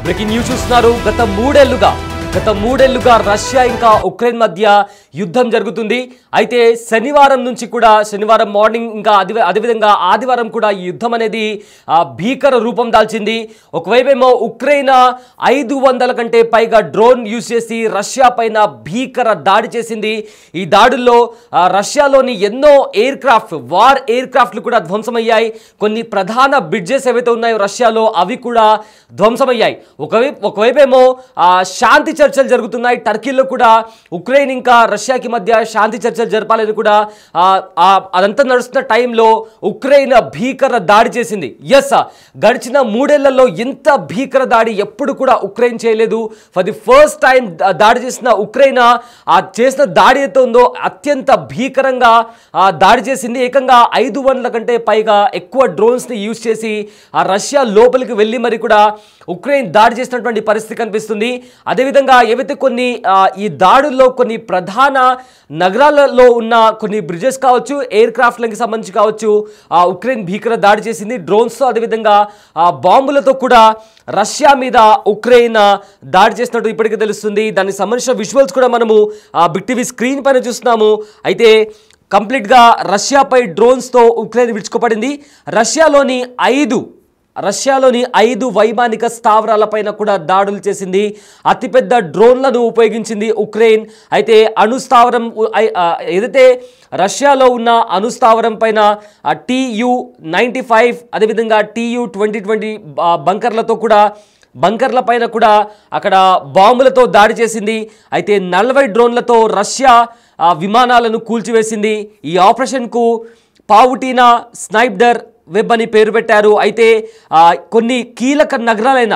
Breaking news చూస్తున్నారు. గత మూడేళ్లుగా రష్యా ఇంకా ఉక్రెయిన్ మధ్య యుద్ధం జరుగుతుంది. అయితే శనివారం నుంచి కూడా శనివారం మార్నింగ్ ఇంకా అదేవిధంగా ఆదివారం కూడా ఈ యుద్ధం అనేది భీకర రూపం దాల్చింది. ఒకవైపేమో ఉక్రెయిన్ 500 కంటే పైగా డ్రోన్ యూజ్ చేసి రష్యా పైన భీకర దాడి చేసింది. ఈ దాడుల్లో రష్యాలోని ఎన్నో వార్ ఎయిర్ క్రాఫ్ట్లు కూడా ధ్వంసమయ్యాయి. కొన్ని ప్రధాన బ్రిడ్జెస్ ఏవైతే ఉన్నాయో రష్యాలో అవి కూడా ధ్వంసమయ్యాయి. ఒకవైపేమో శాంతి చర్చలు జరుగుతున్నాయి. టర్కీలో కూడా ఉక్రెయిన్ ఇంకా రష్యాకి మధ్య శాంతి చర్చలు జరపాలని కూడా అదంతా నడుస్తున్న టైంలో ఉక్రెయిన్ భీకర దాడి చేసింది. గడిచిన 3 ఏళ్లలో ఇంత భీకర దాడి ఎప్పుడు కూడా ఉక్రెయిన్ చేయలేదు. ఫర్ ది ఫస్ట్ టైం దాడి చేసిన ఉక్రెయిన్ చేసిన దాడి అయితే ఉందో అత్యంత భీకరంగా దాడి చేసింది. ఏకంగా 500 కంటే పైగా ఎక్కువ డ్రోన్స్ని యూజ్ చేసి రష్యా లోపలికి వెళ్ళి మరి కూడా ఉక్రెయిన్ దాడి చేసినటువంటి పరిస్థితి కనిపిస్తుంది. అదేవిధంగా ఏవైతే కొన్ని ఈ దాడుల్లో కొన్ని ప్రధాన నగరాలలో ఉన్న కొన్ని బ్రిడ్జెస్ కావచ్చు, ఎయిర్ క్రాఫ్ట్లకి సంబంధించి కావచ్చు, ఉక్రెయిన్ భీకర దాడి చేసింది. డ్రోన్స్తో అదేవిధంగా బాంబులతో కూడా రష్యా మీద ఉక్రెయిన్ దాడి చేసినట్టు ఇప్పటికే తెలుస్తుంది. దానికి సంబంధించిన విజువల్స్ కూడా మనము బిగ్ టీవీ స్క్రీన్ పైన చూస్తున్నాము. అయితే కంప్లీట్గా రష్యాపై డ్రోన్స్తో ఉక్రెయిన్ విరుచుకుపడింది. రష్యాలోని 5 వైమానిక స్థావరాలపైన కూడా దాడులు చేసింది. అతిపెద్ద డ్రోన్లను ఉపయోగించింది ఉక్రెయిన్. అయితే అణుస్థావరం ఏదైతే రష్యాలో ఉన్న అణుస్థావరం పైన TU-95 అదేవిధంగా TU-20 బంకర్ల పైన కూడా అక్కడ బాంబులతో దాడి చేసింది. అయితే 40 డ్రోన్లతో రష్యా విమానాలను కూల్చివేసింది. ఈ ఆపరేషన్కు పావుటీనా స్నైప్డర్ వెబ్ అని పేరు పెట్టారు. అయితే కొన్ని కీలక నగరాలైన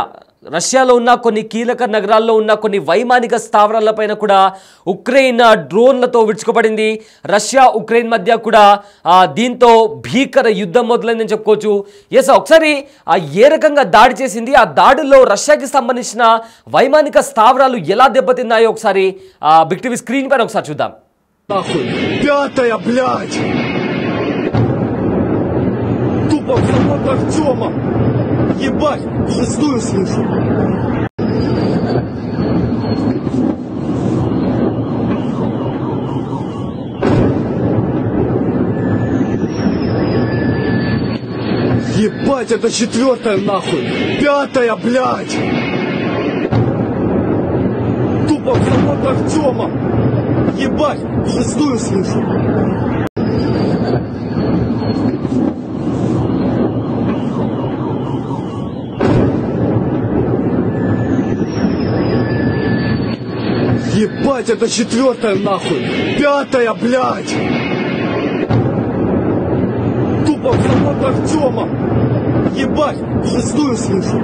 రష్యాలో ఉన్న కొన్ని కీలక నగరాల్లో ఉన్న కొన్ని వైమానిక స్థావరాలపైన కూడా ఉక్రెయిన్ డ్రోన్లతో విరుచుకుపడింది. రష్యా ఉక్రెయిన్ మధ్య కూడా దీంతో భీకర యుద్ధం మొదలైందని చెప్పుకోవచ్చు. ఒకసారి ఏ రకంగా దాడి చేసింది, ఆ దాడుల్లో రష్యాకి సంబంధించిన వైమానిక స్థావరాలు ఎలా దెబ్బతిన్నాయో ఒకసారి బిగ్ టీవీ స్క్రీన్ పైన ఒకసారి చూద్దాం. Вот Артема! Ебать! Шестую слышу! Ебать, это 4-я нахуй! 5-я, блядь! Тупо вот Артема! Ебать! Шестую слышу! Ебать, это 4-я нахуй! 5-я, блядь! Тупо вот Артема! Ебать, шестую слышу!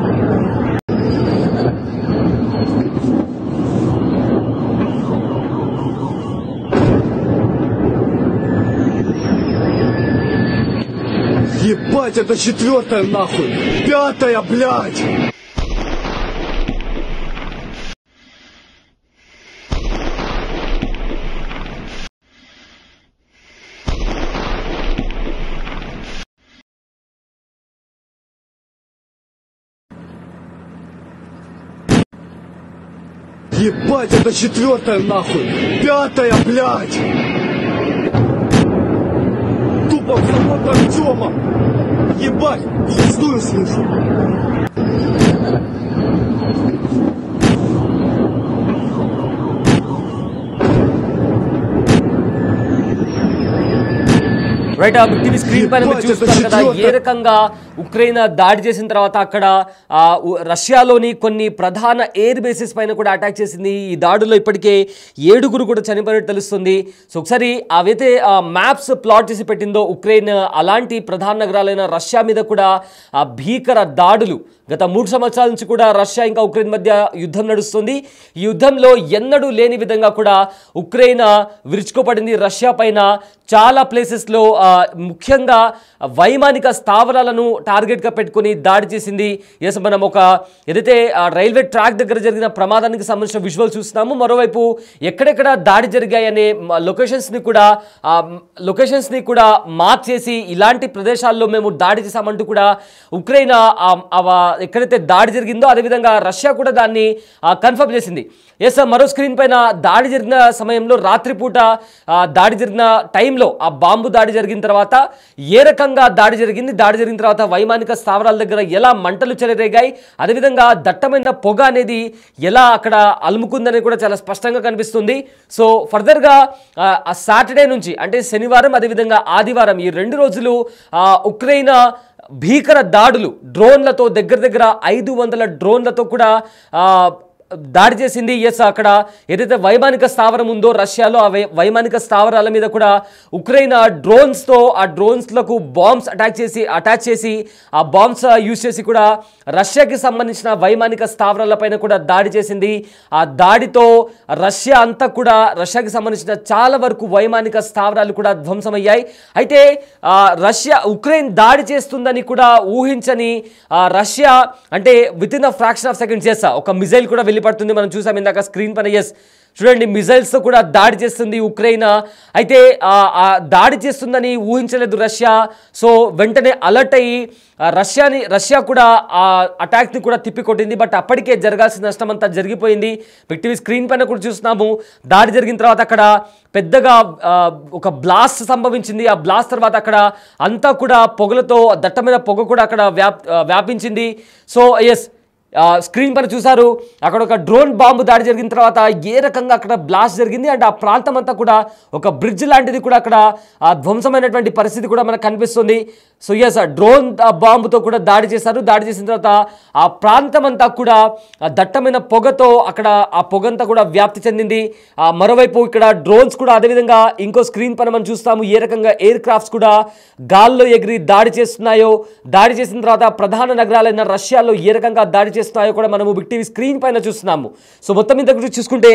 Ебать, это 4-я нахуй! 5-я, блядь! Ебать, это 4-я нахуй! 5-я, блядь! Тупо вот Артема! Ебать, шестую слышу! రైట్, బిగ్ టీవీ స్క్రీన్ పైన మీరు చూస్తున్నారు కదా ఏ రకంగా ఉక్రెయిన్ దాడి చేసిన తర్వాత అక్కడ రష్యాలోని కొన్ని ప్రధాన ఎయిర్ బేసెస్ పైన కూడా అటాక్ చేసింది. ఈ దాడుల్లో ఇప్పటికే 7 కూడా చనిపోయినట్టు తెలుస్తుంది. సో ఒకసారి అవైతే మ్యాప్స్ ప్లాట్ చేసి పెట్టిందో ఉక్రెయిన్, అలాంటి ప్రధాన నగరాలైన రష్యా మీద కూడా భీకర దాడులు గత 3 సంవత్సరాల నుంచి కూడా రష్యా ఇంకా ఉక్రెయిన్ మధ్య యుద్ధం నడుస్తుంది. ఈ యుద్ధంలో ఎన్నడూ లేని విధంగా కూడా ఉక్రెయిన్ విరుచుకుపడింది రష్యా పైన. చాలా ప్లేసెస్లో ముఖ్యంగా వైమానిక స్థావరాలను టార్గెట్గా పెట్టుకుని దాడి చేసింది. ఎస్, మనం ఒక ఏదైతే రైల్వే ట్రాక్ దగ్గర జరిగిన ప్రమాదానికి సంబంధించిన విజువల్ చూస్తున్నాము. మరోవైపు ఎక్కడెక్కడ దాడి జరిగాయనే లొకేషన్స్ని కూడా మార్క్ చేసి ఇలాంటి ప్రదేశాల్లో మేము దాడి చేశామంటూ కూడా ఉక్రెయిన్ ఎక్కడైతే దాడి జరిగిందో అదేవిధంగా రష్యా కూడా దాన్ని కన్ఫర్మ్ చేసింది. ఎస్, మరో స్క్రీన్ పైన దాడి జరిగిన సమయంలో రాత్రిపూట దాడి జరిగిన టైంలో ఆ బాంబు దాడి జరిగిన తర్వాత ఏ రకంగా దాడి జరిగింది, దాడి జరిగిన తర్వాత వైమానిక స్థావరాల దగ్గర ఎలా మంటలు చెలరేగాయి, అదేవిధంగా దట్టమైన పొగ అనేది ఎలా అక్కడ అలుముకుందని కూడా చాలా స్పష్టంగా కనిపిస్తుంది. సో ఫర్దర్గా సాటర్డే నుంచి అంటే శనివారం అదేవిధంగా ఆదివారం ఈ 2 రోజులు ఉక్రెయిన్ భీకర దాడులు డ్రోన్లతో దగ్గర 500 డ్రోన్లతో కూడా దాడి చేసింది. ఎస్, అక్కడ ఏదైతే వైమానిక స్థావరం ఉందో రష్యాలో ఆ వైమానిక స్థావరాల మీద కూడా ఉక్రెయిన్ డ్రోన్స్తో ఆ డ్రోన్స్లకు బాంబ్స్ అటాచ్ చేసి ఆ బాంబ్స్ యూజ్ చేసి కూడా రష్యాకి సంబంధించిన వైమానిక స్థావరాలపైన కూడా దాడి చేసింది. ఆ దాడితో రష్యాకి సంబంధించిన చాలా వరకు వైమానిక స్థావరాలు కూడా ధ్వంసమయ్యాయి. అయితే ఉక్రెయిన్ దాడి చేస్తుందని కూడా ఊహించని రష్యా అంటే within a fraction of seconds ఎస్ ఒక మిజైల్ కూడా వెళ్ళిపడుతుంది. మనం చూసాం ఇందాక స్క్రీన్ పైన. ఎస్, చూడండి, మిజైల్స్తో కూడా దాడి చేస్తుంది ఉక్రెయిన్. అయితే దాడి చేస్తుందని ఊహించలేదు రష్యా. సో వెంటనే అలర్ట్ అయ్యి రష్యా కూడా ఆ అటాక్ని కూడా తిప్పికొట్టింది. బట్ అప్పటికే జరగాల్సిన నష్టం అంతా జరిగిపోయింది. టీవీ స్క్రీన్ పైన కూడా చూస్తున్నాము. దాడి జరిగిన తర్వాత అక్కడ పెద్దగా ఒక బ్లాస్ట్ సంభవించింది. ఆ బ్లాస్ట్ తర్వాత అక్కడ అంతా కూడా పొగలతో దట్టమైన పొగ కూడా అక్కడ వ్యాపించింది. సో ఎస్, స్క్రీన్ పైన చూసారు అక్కడ ఒక డ్రోన్ బాంబు దాడి జరిగిన తర్వాత ఏ రకంగా అక్కడ బ్లాస్ట్ జరిగింది. అండ్ ఆ ప్రాంతం అంతా కూడా ఒక బ్రిడ్జ్ లాంటిది కూడా అక్కడ ధ్వంసమైనటువంటి పరిస్థితి కూడా మనకు కనిపిస్తుంది. సో ఎస్, డ్రోన్ బాంబుతో కూడా దాడి చేశారు. దాడి చేసిన తర్వాత ఆ ప్రాంతం అంతా కూడా దట్టమైన పొగతో అక్కడ ఆ పొగంతా కూడా వ్యాప్తి చెందింది. మరోవైపు ఇక్కడ డ్రోన్స్ కూడా అదేవిధంగా ఇంకో స్క్రీన్ పైన మనం చూస్తాము ఏ రకంగా ఎయిర్ క్రాఫ్ట్స్ కూడా గాల్లో ఎగిరి దాడి చేస్తున్నాయో. దాడి చేసిన తర్వాత ప్రధాన నగరాలైన రష్యాలో ఏ రకంగా దాడి చేస్తున్నాయో కూడా మనము బిగ్ టీవీ స్క్రీన్ పైన చూస్తున్నాము. సో మొత్తం మీద చూసుకుంటే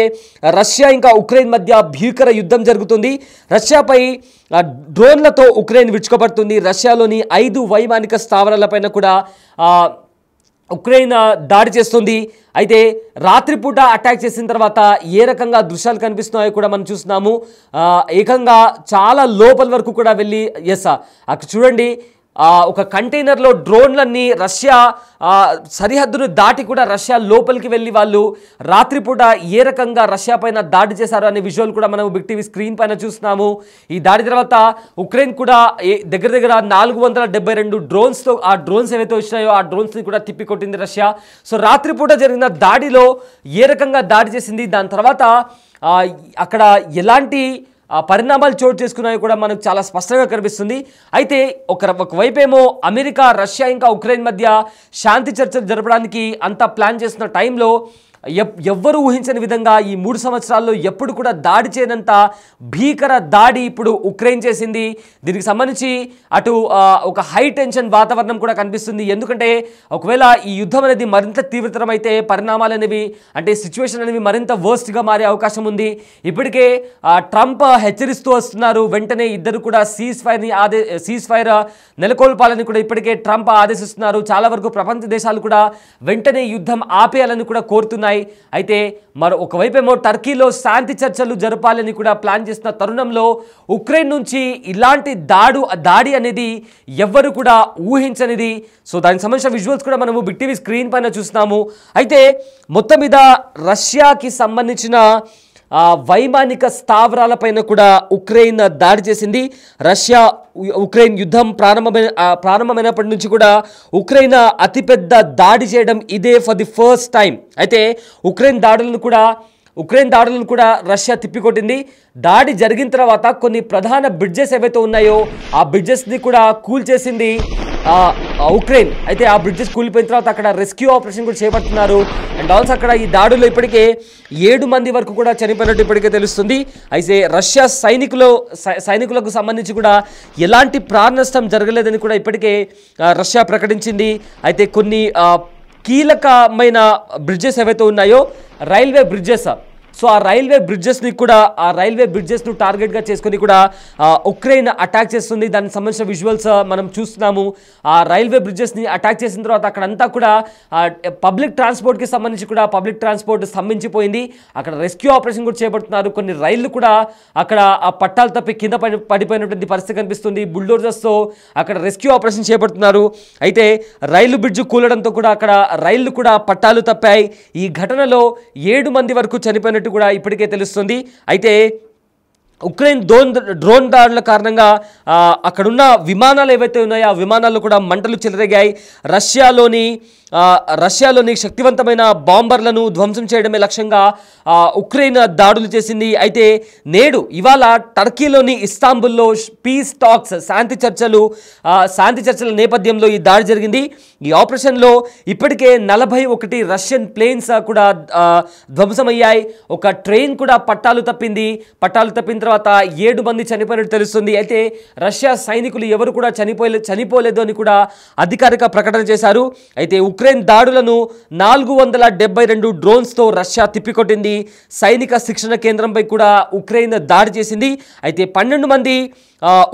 రష్యా ఇంకా ఉక్రెయిన్ మధ్య భీకర యుద్ధం జరుగుతుంది. రష్యాపై డ్రోన్లతో ఉక్రెయిన్ విరుచుకుపడుతుంది. రష్యాలోని 5 వైమానిక స్థావరాలపైన కూడా ఉక్రెయిన్ దాడి చేస్తుంది. అయితే రాత్రిపూట అటాక్ చేసిన తర్వాత ఏ రకంగా దృశ్యాలు కనిపిస్తున్నాయో కూడా మనం చూస్తున్నాము. ఏకంగా చాలా లోపల వరకు కూడా వెళ్ళి అక్కడ చూడండి ఒక కంటైనర్లో డ్రోన్లన్నీ రష్యా సరిహద్దును దాటి కూడా రష్యా లోపలికి వెళ్ళి వాళ్ళు రాత్రిపూట ఏ రకంగా రష్యా పైన దాడి చేశారు అనే విజువల్ కూడా మనం బిగ్ టీవీ స్క్రీన్ పైన చూస్తున్నాము. ఈ దాడి తర్వాత ఉక్రెయిన్ కూడా దగ్గర 472 డ్రోన్స్తో ఆ డ్రోన్స్ ఏవైతే వచ్చినాయో ఆ డ్రోన్స్ని కూడా తిప్పికొట్టింది రష్యా. సో రాత్రిపూట జరిగిన దాడిలో ఏ రకంగా దాడి చేసింది, దాని తర్వాత అక్కడ ఎలాంటి పరిణామాలు చోటు చేసుకున్నాయో కూడా మనకు చాలా స్పష్టంగా కనిపిస్తుంది. అయితే ఒకవైపేమో అమెరికా రష్యా ఇంకా ఉక్రెయిన్ మధ్య శాంతి చర్చలు జరపడానికి అంతా ప్లాన్ చేస్తున్న టైంలో ఎవ్వరూ ఊహించని విధంగా ఈ 3 సంవత్సరాల్లో ఎప్పుడు కూడా దాడి చేయనంత భీకర దాడి ఇప్పుడు ఉక్రెయిన్ చేసింది. దీనికి సంబంధించి అటు ఒక హై టెన్షన్ వాతావరణం కూడా కనిపిస్తుంది. ఎందుకంటే ఒకవేళ ఈ యుద్ధం అనేది మరింత తీవ్రతరమైతే పరిణామాలు అనేవి అంటే సిచ్యువేషన్ అనేవి మరింత వర్స్ట్గా మారే అవకాశం ఉంది. ఇప్పటికే ట్రంప్ హెచ్చరిస్తూ వస్తున్నారు. వెంటనే ఇద్దరు కూడా సీజ్ ఫైర్ నెలకొల్పాలని కూడా ఇప్పటికే ట్రంప్ ఆదేశిస్తున్నారు. చాలా వరకు ప్రపంచ దేశాలు కూడా వెంటనే యుద్ధం ఆపేయాలని కూడా కోరుతున్నాయి. అయితే ఒకవైపేమో టర్కీలో శాంతి చర్చలు జరపాలని కూడా ప్లాన్ చేస్తున్న తరుణంలో ఉక్రెయిన్ నుంచి ఇలాంటి దాడి అనేది ఎవ్వరు కూడా ఊహించనిది. సో దానికి సంబంధించిన విజువల్స్ కూడా మనము బిగ్ టీవీ స్క్రీన్ పైన చూస్తున్నాము. అయితే మొత్తం మీద రష్యాకి సంబంధించిన వైమానిక స్థావరాలపైన కూడా ఉక్రెయిన్ దాడి చేసింది. ఉక్రెయిన్ యుద్ధం ప్రారంభమైనప్పటి నుంచి కూడా ఉక్రెయిన్ అతిపెద్ద దాడి చేయడం ఇదే ఫర్ ది ఫస్ట్ టైం. అయితే ఉక్రెయిన్ దాడులను కూడా రష్యా తిప్పికొట్టింది. దాడి జరిగిన తర్వాత కొన్ని ప్రధాన బ్రిడ్జెస్ ఏవైతే ఉన్నాయో ఆ బ్రిడ్జెస్ని కూడా కూల్చేసింది ఉక్రెయిన్. అయితే ఆ బ్రిడ్జెస్ కూలిపోయిన తర్వాత అక్కడ రెస్క్యూ ఆపరేషన్ కూడా చేపడుతున్నారు. అండ్ ఆల్సో అక్కడ ఈ దాడుల్లో ఇప్పటికే 7 మంది వరకు కూడా చనిపోయినట్టు ఇప్పటికే తెలుస్తుంది. అయితే రష్యా సైనికులకు సంబంధించి కూడా ఎలాంటి ప్రాణ నష్టం జరగలేదని కూడా ఇప్పటికే రష్యా ప్రకటించింది. అయితే కొన్ని కీలకమైన బ్రిడ్జెస్ ఏవైతే ఉన్నాయో రైల్వే బ్రిడ్జెస్, సో ఆ రైల్వే బ్రిడ్జెస్ను టార్గెట్గా చేసుకొని కూడా ఉక్రెయిన్ అటాక్ చేస్తుంది. దానికి సంబంధించిన విజువల్స్ మనం చూస్తున్నాము. ఆ రైల్వే బ్రిడ్జెస్ని అటాక్ చేసిన తర్వాత అక్కడంతా కూడా పబ్లిక్ ట్రాన్స్పోర్ట్కి సంబంధించి కూడా పబ్లిక్ ట్రాన్స్పోర్ట్ స్తంభించిపోయింది. అక్కడ రెస్క్యూ ఆపరేషన్ కూడా చేపడుతున్నారు. కొన్ని రైళ్లు కూడా అక్కడ ఆ పట్టాలు తప్పి కింద పడిపోయినటువంటి పరిస్థితి కనిపిస్తుంది. బుల్డోజర్స్తో అక్కడ రెస్క్యూ ఆపరేషన్ చేపడుతున్నారు. అయితే రైలు బ్రిడ్జ్ కూలడంతో కూడా అక్కడ రైళ్లు కూడా పట్టాలు తప్పాయి. ఈ ఘటనలో 7 మంది వరకు చనిపోయినట్టు కూడా ఇప్పటికే తెలుస్తుంది. అయితే ఉక్రెయిన్ డ్రోన్ దాడుల కారణంగా అక్కడున్న విమానాలు ఏవైతే ఉన్నాయో ఆ విమానాల్లో కూడా మంటలు చెలరేగాయి. రష్యాలోని శక్తివంతమైన బాంబర్లను ధ్వంసం చేయడమే లక్ష్యంగా ఉక్రెయిన్ దాడులు చేసింది. అయితే ఇవాళ టర్కీలోని ఇస్తాంబుల్లో పీస్ టాక్స్ శాంతి చర్చల నేపథ్యంలో ఈ దాడి జరిగింది. ఈ ఆపరేషన్లో ఇప్పటికే 41 రష్యన్ ప్లేన్స్ కూడా ధ్వంసమయ్యాయి. ఒక ట్రైన్ కూడా పట్టాలు తప్పిన తర్వాత 7 మంది చనిపోయినట్టు తెలుస్తుంది. అయితే రష్యా సైనికులు ఎవరు కూడా చనిపోలేదు అని కూడా అధికారిక ప్రకటన చేశారు. అయితే ఉక్రెయిన్ దాడులను 472 డ్రోన్స్తో రష్యా తిప్పికొట్టింది. సైనిక శిక్షణ కేంద్రంపై కూడా ఉక్రెయిన్ దాడి చేసింది. అయితే 12 మంది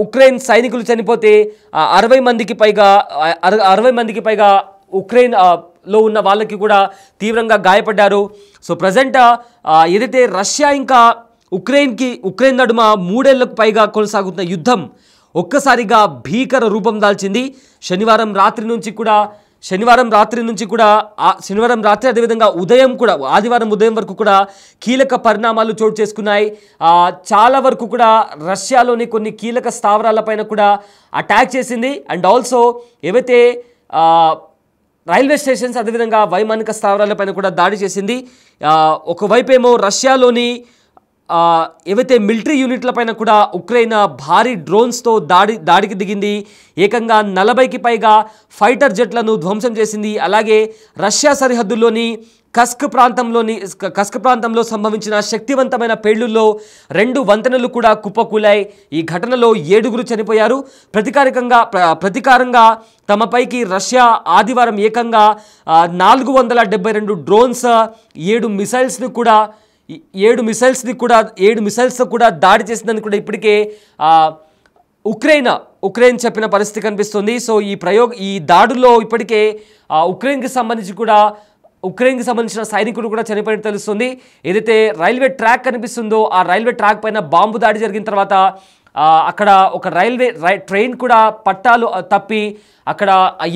ఉక్రెయిన్ సైనికులు చనిపోతే 60 మందికి పైగా ఉక్రెయిన్ లో ఉన్న వాళ్ళకి కూడా తీవ్రంగా గాయపడ్డారు. సో ప్రజెంట్ ఏదైతే రష్యా ఇంకా ఉక్రెయిన్ నడుమ 3 ఏళ్లకు పైగా కొనసాగుతున్న యుద్ధం ఒక్కసారిగా భీకర రూపం దాల్చింది. శనివారం రాత్రి అదేవిధంగా ఆదివారం ఉదయం వరకు కూడా కీలక పరిణామాలు చోటు చేసుకున్నాయి. చాలా వరకు కూడా రష్యాలోని కొన్ని కీలక స్థావరాలపైన కూడా అటాక్ చేసింది. అండ్ ఆల్సో ఏవైతే రైల్వే స్టేషన్స్ అదేవిధంగా వైమానిక స్థావరాలపైన కూడా దాడి చేసింది. ఒకవైపేమో రష్యాలోని ఏవైతే మిలిటరీ యూనిట్లపైన కూడా ఉక్రెయిన్ భారీ డ్రోన్స్తో దాడికి దిగింది. ఏకంగా 40కి పైగా ఫైటర్ జెట్లను ధ్వంసం చేసింది. అలాగే రష్యా సరిహద్దుల్లోని కస్క్ ప్రాంతంలో సంభవించిన శక్తివంతమైన పేలుళ్లలో 2 వంతెనలు కూడా కుప్పకూలాయి. ఈ ఘటనలో 7 చనిపోయారు. ప్రతీకారంగా తమపైకి రష్యా ఆదివారం ఏకంగా 472 డ్రోన్స్ 7 మిసైల్స్ని కూడా దాడి చేసిందని కూడా ఇప్పటికే ఉక్రెయిన్ చెప్పిన పరిస్థితి కనిపిస్తుంది. సో ఈ దాడుల్లో ఇప్పటికే ఉక్రెయిన్కి సంబంధించిన సైనికుడు కూడా చనిపోయినట్టు తెలుస్తుంది. ఏదైతే రైల్వే ట్రాక్ కనిపిస్తుందో ఆ రైల్వే ట్రాక్ పైన బాంబు దాడి జరిగిన తర్వాత అక్కడ ఒక ట్రైన్ కూడా పట్టాలు తప్పి అక్కడ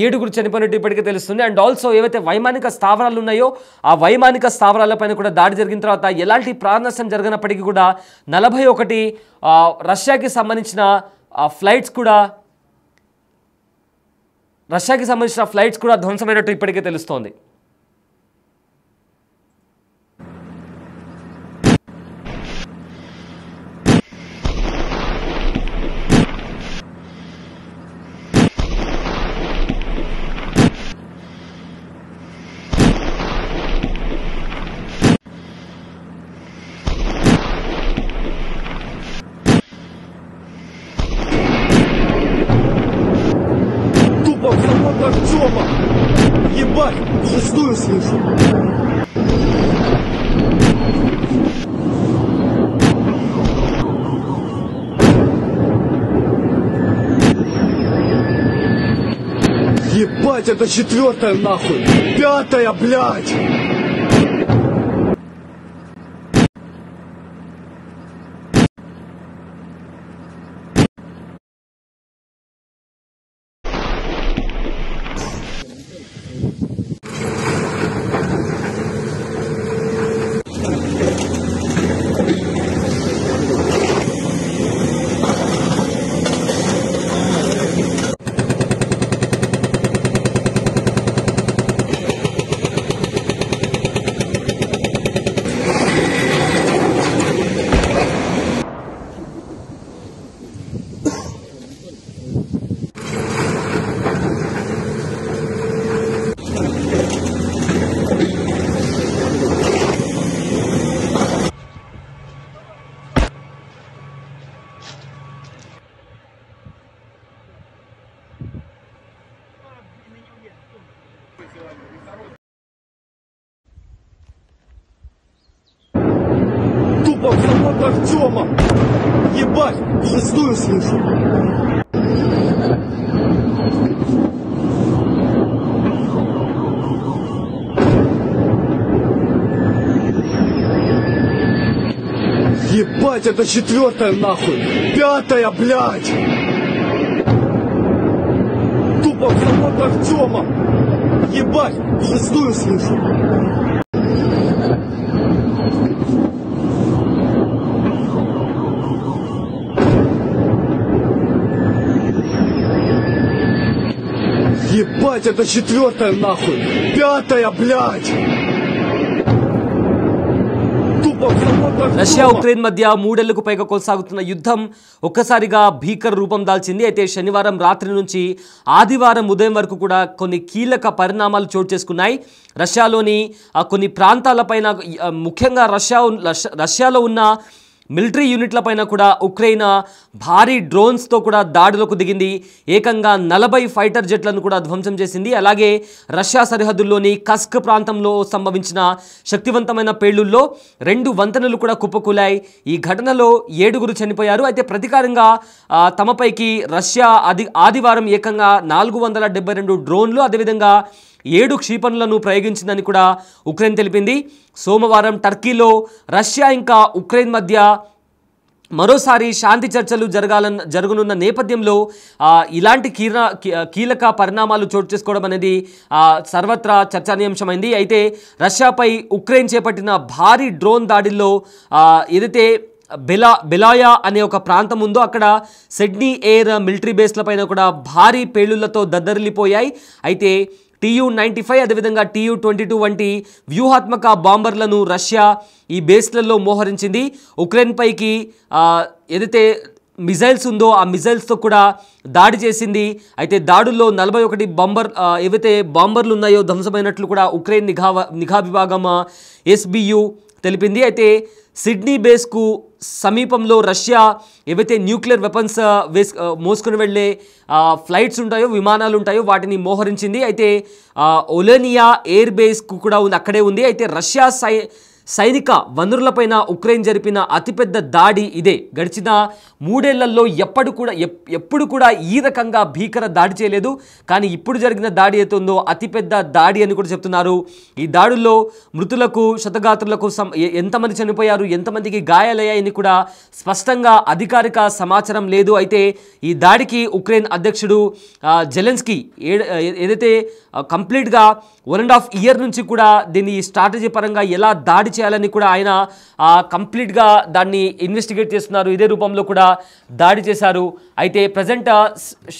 7 చనిపోయినట్టు ఇప్పటికే తెలుస్తుంది. అండ్ ఆల్సో ఏవైతే వైమానిక స్థావరాలు ఉన్నాయో ఆ వైమానిక స్థావరాలపైన కూడా దాడి జరిగిన తర్వాత ఎలాంటి ప్రాణ నష్టం జరగనప్పటికీ కూడా 41 రష్యాకి సంబంధించిన ఫ్లైట్స్ కూడా ధ్వంసమైనట్టు ఇప్పటికే తెలుస్తోంది. Артема! Ебать! Шестую слышу! Ебать, это 4-я нахуй! 5-я, блядь! Тупо в завод Артема. Ебать, шестую слышу. Ебать, это четвертая нахуй. Пятая, блядь. Тупо в завод Артема. Ебать, шестую слышу. Ебать, это четвертая нахуй. Пятая, блядь. రష్యా ఉక్రెయిన్ మధ్య మూడేళ్లకు పైగా కొనసాగుతున్న యుద్ధం ఒక్కసారిగా భీకర రూపం దాల్చింది. అయితే శనివారం రాత్రి నుంచి ఆదివారం ఉదయం వరకు కూడా కొన్ని కీలక పరిణామాలు చోటు చేసుకున్నాయి. రష్యాలోని కొన్ని ప్రాంతాలపైన ముఖ్యంగా రష్యాలో ఉన్న మిలిటరీ యూనిట్లపైన కూడా ఉక్రెయిన్ భారీ డ్రోన్స్తో కూడా దాడులకు దిగింది. ఏకంగా 40 ఫైటర్ జెట్లను కూడా ధ్వంసం చేసింది. అలాగే రష్యా సరిహద్దుల్లోని కస్క్ ప్రాంతంలో సంభవించిన శక్తివంతమైన పేలుల్లో 2 వంతెనలు కూడా కుప్పకూలాయి. ఈ ఘటనలో 7 చనిపోయారు. అయితే ప్రతీకారంగా తమపైకి రష్యా ఆదివారం ఏకంగా 472 డ్రోన్లు అదేవిధంగా 7 క్షిపణులను ప్రయోగించిందని కూడా ఉక్రెయిన్ తెలిపింది. సోమవారం టర్కీలో రష్యా ఇంకా ఉక్రెయిన్ మధ్య మరోసారి శాంతి చర్చలు జరగనున్న నేపథ్యంలో ఇలాంటి కీలక పరిణామాలు చోటు చేసుకోవడం అనేది సర్వత్రా చర్చనీయాంశమైంది. అయితే రష్యాపై ఉక్రెయిన్ చేపట్టిన భారీ డ్రోన్ దాడిల్లో ఏదైతే బెలాయా అనే ఒక ప్రాంతం ఉందో అక్కడ సిడ్నీ ఎయిర్ మిలిటరీ బేస్లపైన కూడా భారీ పేలుళ్లతో దద్దరిల్లిపోయాయి. అయితే TU-95 అదేవిధంగా TU-22 వంటి వ్యూహాత్మక బాంబర్లను రష్యా ఈ బేస్లలో మోహరించింది. ఉక్రెయిన్ పైకి ఏదైతే మిజైల్స్ ఉందో ఆ మిజైల్స్తో కూడా దాడి చేసింది. అయితే దాడుల్లో 41 ఏవైతే బాంబర్లు ఉన్నాయో ధ్వంసమైనట్లు కూడా ఉక్రెయిన్ నిఘా విభాగం SBU తెలిపింది. అయితే సిడ్నీ బేస్కు సమీపంలో రష్యా ఏవైతే న్యూక్లియర్ వెపన్స్ మోసుకుని వెళ్ళే ఫ్లైట్స్ ఉంటాయో విమానాలు ఉంటాయో వాటిని మోహరించింది. అయితే ఒలెనియా ఎయిర్ బేస్కు కూడా అక్కడే ఉంది. అయితే రష్యా సైనిక వనరులపైన ఉక్రెయిన్ జరిపిన అతిపెద్ద దాడి ఇదే. గడిచిన 3 ఏళ్లలో ఎప్పుడు కూడా ఈ రకంగా భీకర దాడి చేయలేదు. కానీ ఇప్పుడు జరిగిన దాడి ఏతుందో అతిపెద్ద దాడి అని కూడా చెప్తున్నారు. ఈ దాడుల్లో మృతులకు క్షతగాత్రులకు ఎంతమంది చనిపోయారు, ఎంతమందికి గాయాలయ్యాయని కూడా స్పష్టంగా అధికారిక సమాచారం లేదు. అయితే ఈ దాడికి ఉక్రెయిన్ అధ్యక్షుడు జెలెన్స్కీ ఏదైతే కంప్లీట్గా 1.5 ఇయర్ నుంచి కూడా దీన్ని స్ట్రాటజీ పరంగా ఎలా దాడి చేయాలని కూడా ఆయన కంప్లీట్గా దాన్ని ఇన్వెస్టిగేట్ చేస్తున్నారు. ఇదే రూపంలో కూడా దాడి చేశారు. అయితే ప్రజెంట్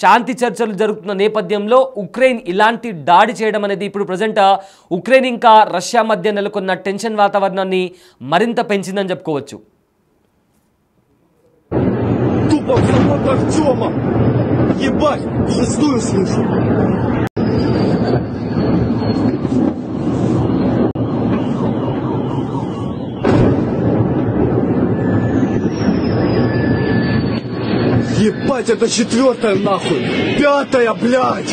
శాంతి చర్చలు జరుగుతున్న నేపథ్యంలో ఉక్రెయిన్ ఇలాంటి దాడి చేయడం అనేది ఇప్పుడు ప్రజెంట్ ఉక్రెయిన్ ఇంకా రష్యా మధ్య నెలకొన్న టెన్షన్ వాతావరణాన్ని మరింత పెంచిందని చెప్పుకోవచ్చు. Ебать, это четвертая нахуй. Пятая, блядь.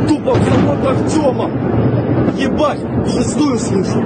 Тупо в завод Артема. Ебать, шестую слышу.